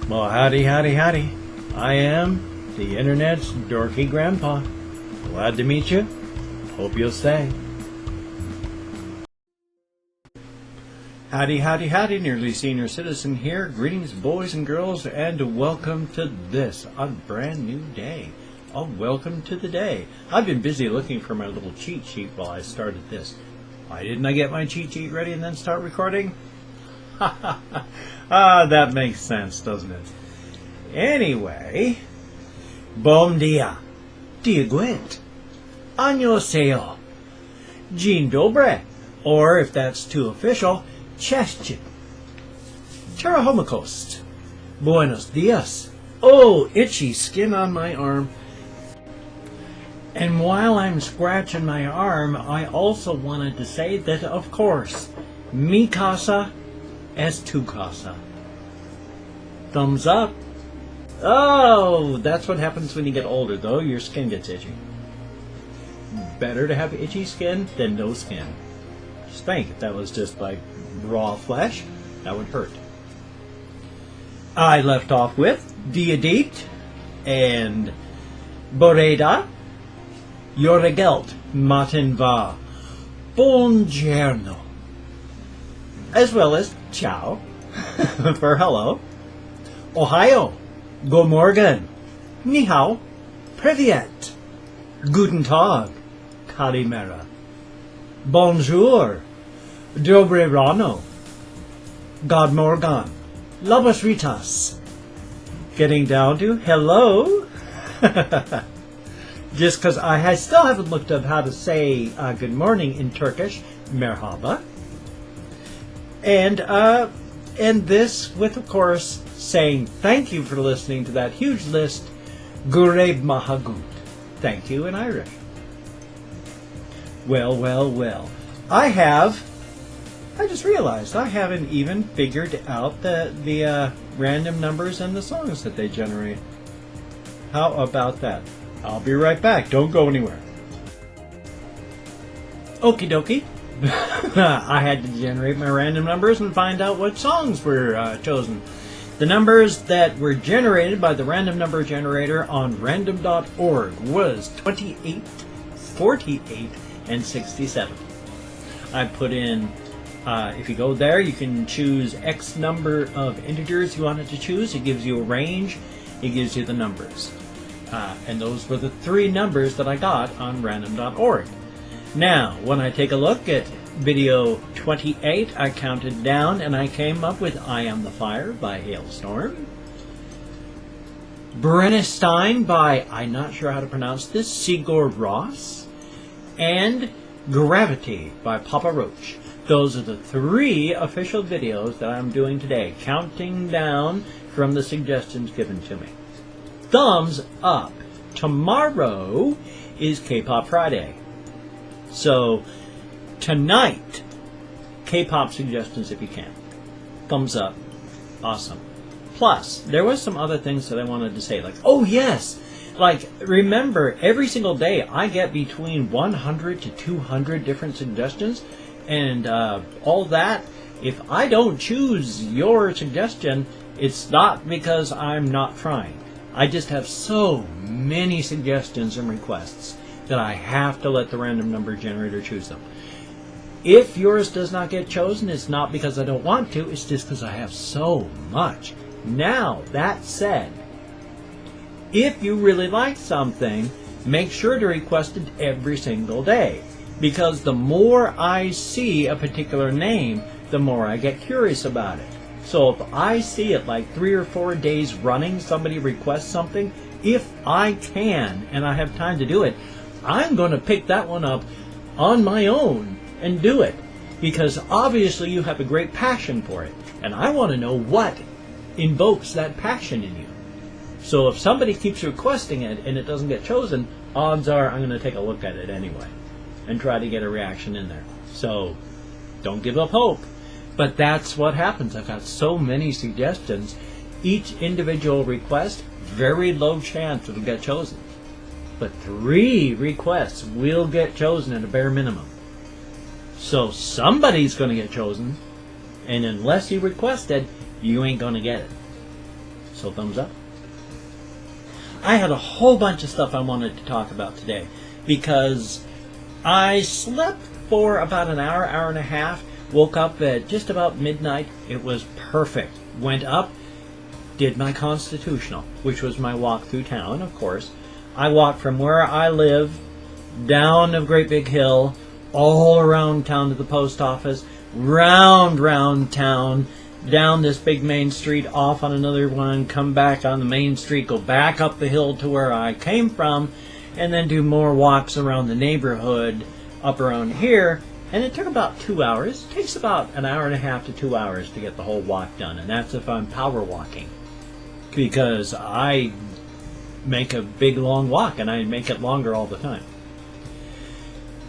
Well, howdy, howdy, howdy. I am the internet's dorky grandpa. Glad to meet you. Hope you'll stay. Howdy, howdy, howdy, nearly senior citizen here. Greetings, boys and girls, and welcome to this, a brand new day. Oh, welcome to the day. I've been busy looking for my little cheat sheet while I started this. Why didn't I get my cheat sheet ready and then start recording? That makes sense, doesn't it? Anyway, Bom Dia, Diagwint, Annyeonghaseyo, Dzień dobry, or if that's too official, Chestin, Terahomakost, Buenos Dias. Oh, itchy skin on my arm. And while I'm scratching my arm, I also wanted to say that, of course, mi casa es tu casa. Thumbs up. Oh, that's what happens when you get older, though. Your skin gets itchy. Better to have itchy skin than no skin. Just think, if that was just like raw flesh, that would hurt. I left off with Diadit and Boreda. Yorgelt Matin va. Buongiorno. As well as ciao for hello. Ohio. Go morgen. Ni hao. Privyet. Guten Tag. Kalimera. Bonjour. Dobre rano. God morgan. Labas ritas. Getting down to hello. Just because I still haven't looked up how to say good morning in Turkish, merhaba. And this with, of course, saying thank you for listening to that huge list, Gureb Mahagut. Thank you in Irish. Well. I just realized I haven't even figured out the random numbers and the songs that they generate. How about that? I'll be right back. Don't go anywhere. Okie dokie. I had to generate my random numbers and find out what songs were chosen. The numbers that were generated by the random number generator on random.org was 28, 48, and 67. I put in, if you go there, you can choose X number of integers you wanted to choose. It gives you a range. It gives you the numbers. And those were the three numbers that I got on random.org. Now, when I take a look at video 28, I counted down and I came up with I Am the Fire by Hailstorm. Brennestein by, I'm not sure how to pronounce this, Sigur Rós. And Gravity by Papa Roach. Those are the three official videos that I'm doing today, counting down from the suggestions given to me. Thumbs up. Tomorrow is K-Pop Friday. So, tonight, K-Pop suggestions if you can. Thumbs up. Awesome. Plus, there was some other things that I wanted to say. Like, oh yes! Like, remember, every single day I get between 100 to 200 different suggestions. And all that, if I don't choose your suggestion, it's not because I'm not trying. I just have so many suggestions and requests that I have to let the random number generator choose them. If yours does not get chosen, it's not because I don't want to, it's just because I have so much. Now, that said, if you really like something, make sure to request it every single day. Because the more I see a particular name, the more I get curious about it. So if I see it like 3 or 4 days running, somebody requests something, if I can and I have time to do it, I'm going to pick that one up on my own and do it. Because obviously you have a great passion for it. And I want to know what invokes that passion in you. So if somebody keeps requesting it and it doesn't get chosen, odds are I'm going to take a look at it anyway and try to get a reaction in there. So don't give up hope. But that's what happens. I've got so many suggestions. Each individual request, very low chance it'll get chosen. But 3 requests will get chosen at a bare minimum. So somebody's going to get chosen, and unless you request it, you ain't going to get it. So thumbs up. I had a whole bunch of stuff I wanted to talk about today because I slept for about an hour, hour and a half, woke up at just about midnight. It was perfect. Went up, did my constitutional, which was my walk through town, of course. I walked from where I live down a great big hill, all around town to the post office, round town, down this big main street, off on another one, come back on the main street, go back up the hill to where I came from, and then do more walks around the neighborhood up around here. And it took about 2 hours. It takes about an hour and a half to 2 hours to get the whole walk done, and that's if I'm power walking, because I make a big long walk and I make it longer all the time.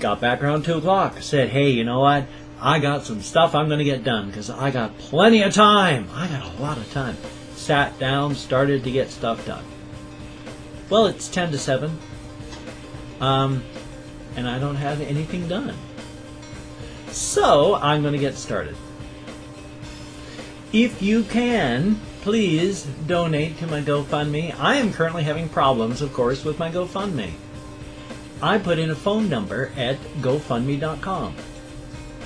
Got back around 2 o'clock, said, hey, you know what? I got some stuff I'm going to get done because I got plenty of time. I got a lot of time. Sat down, started to get stuff done. Well, it's 10 to 7, and I don't have anything done. So I'm going to get started. If you can, please donate to my GoFundMe. I am currently having problems, of course, with my GoFundMe. I put in a phone number at GoFundMe.com.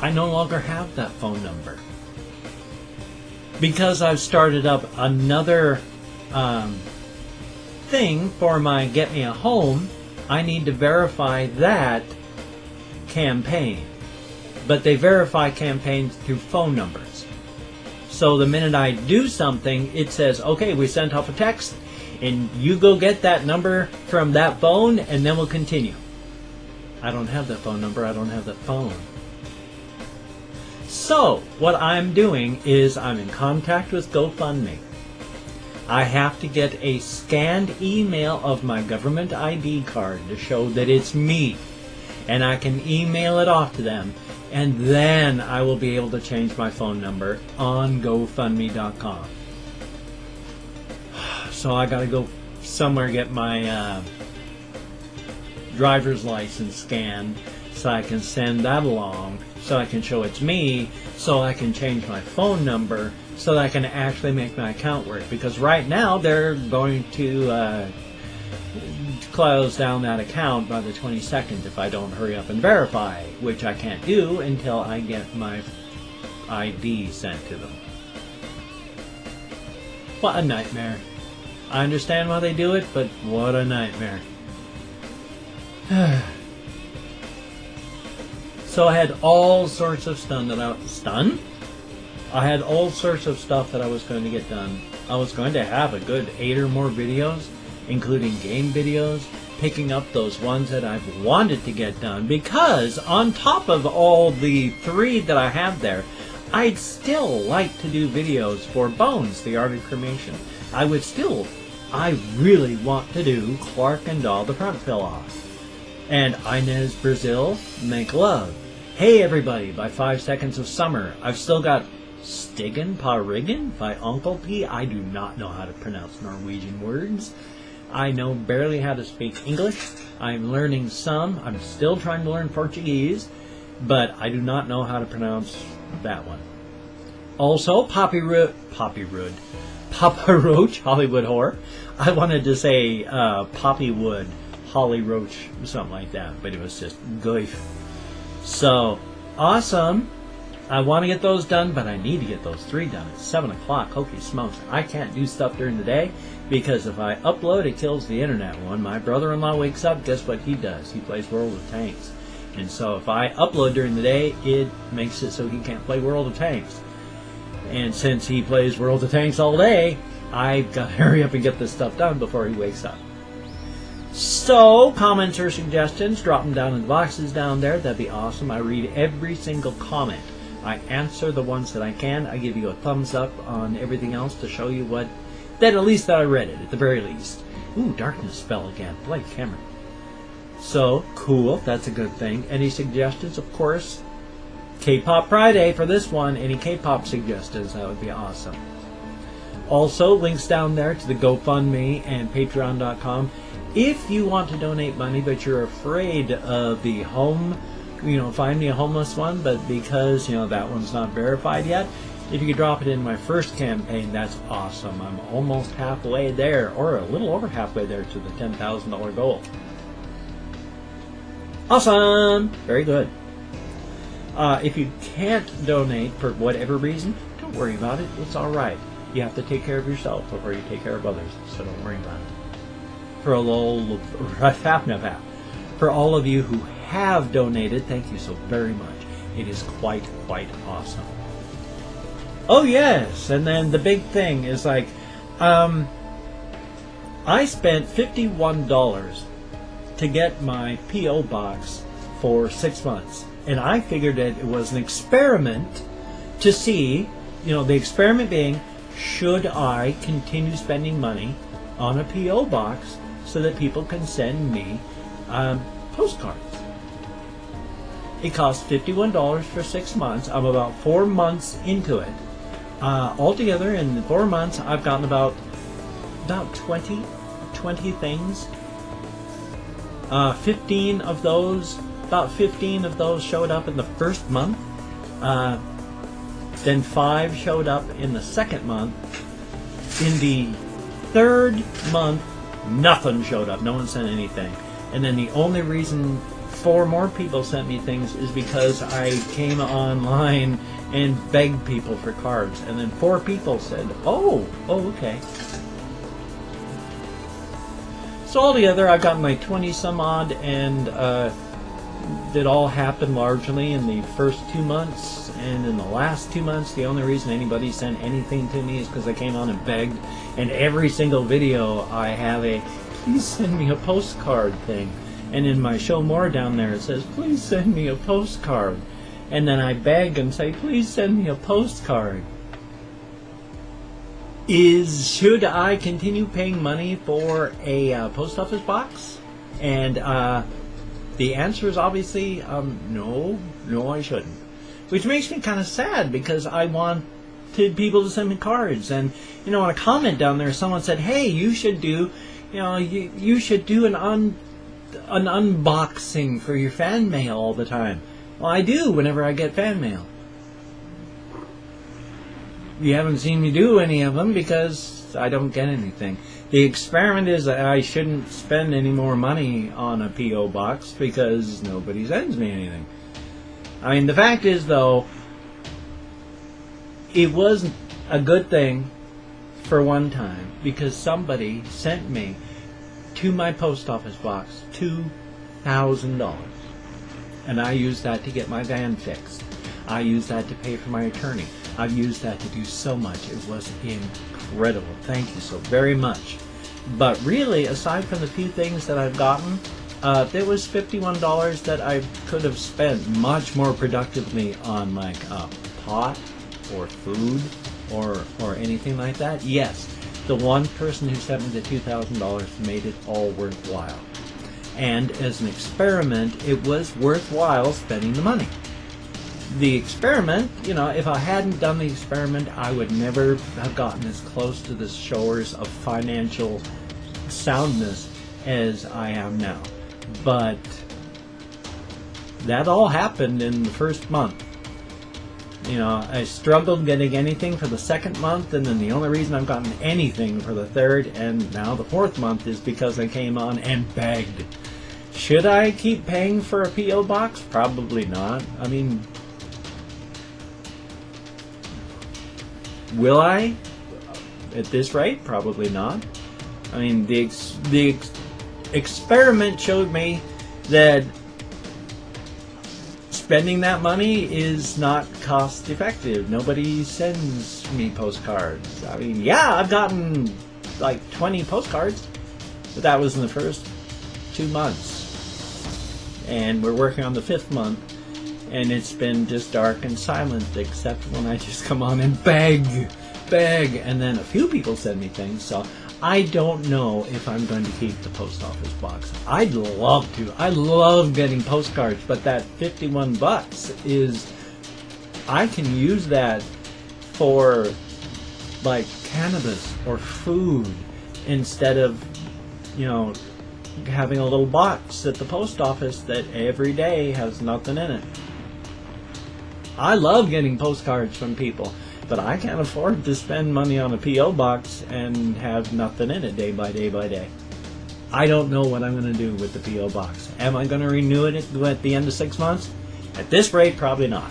I no longer have that phone number. Because I've started up another thing for my Get Me a Home, I need to verify that campaign. But they verify campaigns through phone numbers. So the minute I do something, it says, okay, we sent off a text, and you go get that number from that phone, and then we'll continue. I don't have that phone number. I don't have that phone. So what I'm doing is I'm in contact with GoFundMe. I have to get a scanned email of my government ID card to show that it's me. And I can email it off to them. And then I will be able to change my phone number on GoFundMe.com. So I got to go somewhere get my driver's license scanned so I can send that along, so I can show it's me, so I can change my phone number, so that I can actually make my account work. Because right now they're going to close down that account by the 22nd if I don't hurry up and verify, which I can't do until I get my ID sent to them. What a nightmare. I understand why they do it, but what a nightmare. So I had all sorts of I had all sorts of stuff that I was going to get done. I was going to have a good 8 or more videos, including game videos, picking up those ones that I've wanted to get done, because on top of all the 3 that I have there, I'd still like to do videos for Bones, the Art of Cremation. I really want to do Clark and Doll, the Front Fill Off. And Inez Brazil, Make Love. Hey Everybody, by 5 Seconds of Summer. I've still got Stiggen Pa Riggen by Uncle P. I do not know how to pronounce Norwegian words. I know barely how to speak English. I'm learning some. I'm still trying to learn Portuguese, but I do not know how to pronounce that one. Also, Papa Roach, Hollywood Horror. I wanted to say Poppy Wood, Holly Roach, something like that, but it was just goof. So, awesome. I want to get those done, but I need to get those 3 done. It's 7 o'clock, holy smokes. I can't do stuff during the day, because if I upload, it kills the internet. When my brother-in-law wakes up, guess what he does? He plays World of Tanks. And so if I upload during the day, it makes it so he can't play World of Tanks. And since he plays World of Tanks all day, I've got to hurry up and get this stuff done before he wakes up. So, comments or suggestions, drop them down in the boxes down there. That'd be awesome. I read every single comment. I answer the ones that I can. I give you a thumbs up on everything else to show you that at least that I read it, at the very least. Ooh, darkness spell again. Blake Cameron. So, cool. That's a good thing. Any suggestions? Of course, K-Pop Friday for this one. Any K-Pop suggestions, that would be awesome. Also, links down there to the GoFundMe and Patreon.com. If you want to donate money, but you're afraid of the home, find me a homeless one, but because, that one's not verified yet, If you could drop it in my first campaign, that's awesome. I'm almost halfway there, or a little over halfway there to the $10,000 goal. Awesome! Very good. If you can't donate for whatever reason, don't worry about it. It's all right. You have to take care of yourself before you take care of others, so don't worry about it. For all of you who have donated, thank you so very much. It is quite awesome. Oh yes, and then the big thing is like, I spent $51 to get my P.O. box for 6 months. And I figured that it was an experiment to see, the experiment being, should I continue spending money on a P.O. box so that people can send me postcards? It cost $51 for 6 months. I'm about 4 months into it. Altogether, in the 4 months, I've gotten about 20 things. 15 of those showed up in the first month. Then 5 showed up in the second month. In the third month, nothing showed up. No one sent anything. And then the only reason 4 more people sent me things is because I came online and begged people for cards. And then 4 people said, oh, okay. So altogether, I've got my 20 some odd, and it all happened largely in the first 2 months. And in the last 2 months, the only reason anybody sent anything to me is because I came on and begged. And every single video, I have a please send me a postcard thing. And in my show more down there, it says, please send me a postcard. And then I beg and say, please send me a postcard. Should I continue paying money for a post office box? And the answer is obviously no, I shouldn't. Which makes me kind of sad, because I wanted people to send me cards. And in a comment down there, someone said, hey, you should do, you should do an unboxing for your fan mail all the time. Well, I do whenever I get fan mail. You haven't seen me do any of them because I don't get anything. The experiment is that I shouldn't spend any more money on a P.O. box because nobody sends me anything. I mean, the fact is, though, it was a good thing for one time because somebody sent me to my post office box $2,000. And I used that to get my van fixed. I used that to pay for my attorney. I've used that to do so much. It was incredible. Thank you so very much. But really, aside from the few things that I've gotten, there was $51 that I could have spent much more productively on, like a pot or food or anything like that. Yes, the one person who sent me the $2,000 made it all worthwhile. And as an experiment, it was worthwhile spending the money. The experiment, if I hadn't done the experiment, I would never have gotten as close to the shores of financial soundness as I am now. But that all happened in the first month. I struggled getting anything for the second month, and then the only reason I've gotten anything for the third and now the fourth month is because I came on and begged. Should I keep paying for a P.O. box? Probably not. I mean, will I? At this rate, probably not. I mean, the experiment showed me that spending that money is not cost effective. Nobody sends me postcards. I mean, yeah, I've gotten like 20 postcards, but that was in the first 2 months. And we're working on the 5th month, and it's been just dark and silent, except when I just come on and beg, and then a few people send me things, so I don't know if I'm going to keep the post office box. I'd love to. I love getting postcards, but that $51 is, I can use that for like cannabis or food instead of, having a little box at the post office that every day has nothing in it. I love getting postcards from people. But I can't afford to spend money on a P.O. box and have nothing in it day by day by day. I don't know what I'm going to do with the P.O. box. Am I going to renew it at the end of 6 months? At this rate, probably not.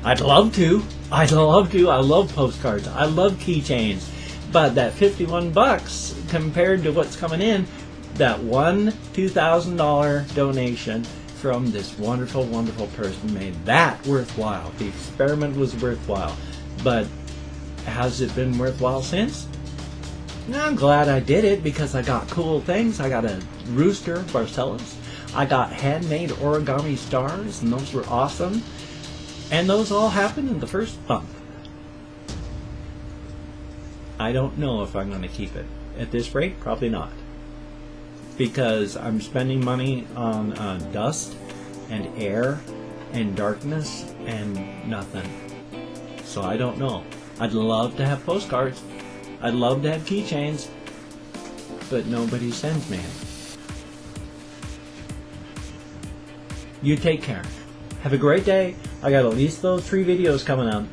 I'd love to. I love postcards. I love keychains. But that $51 compared to what's coming in, that one $2,000 donation from this wonderful, wonderful person made that worthwhile. The experiment was worthwhile. But has it been worthwhile since? I'm glad I did it because I got cool things. I got a rooster, Barcellas. I got handmade origami stars, and those were awesome. And those all happened in the first month. I don't know if I'm going to keep it. At this rate, probably not. Because I'm spending money on dust and air and darkness and nothing. So I don't know. I'd love to have postcards. I'd love to have keychains. But nobody sends me any. You take care. Have a great day. I got at least those 3 videos coming out.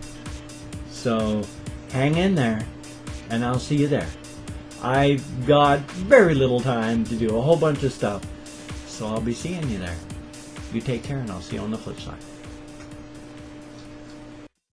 So hang in there. And I'll see you there. I've got very little time to do a whole bunch of stuff. So I'll be seeing you there. You take care and I'll see you on the flip side.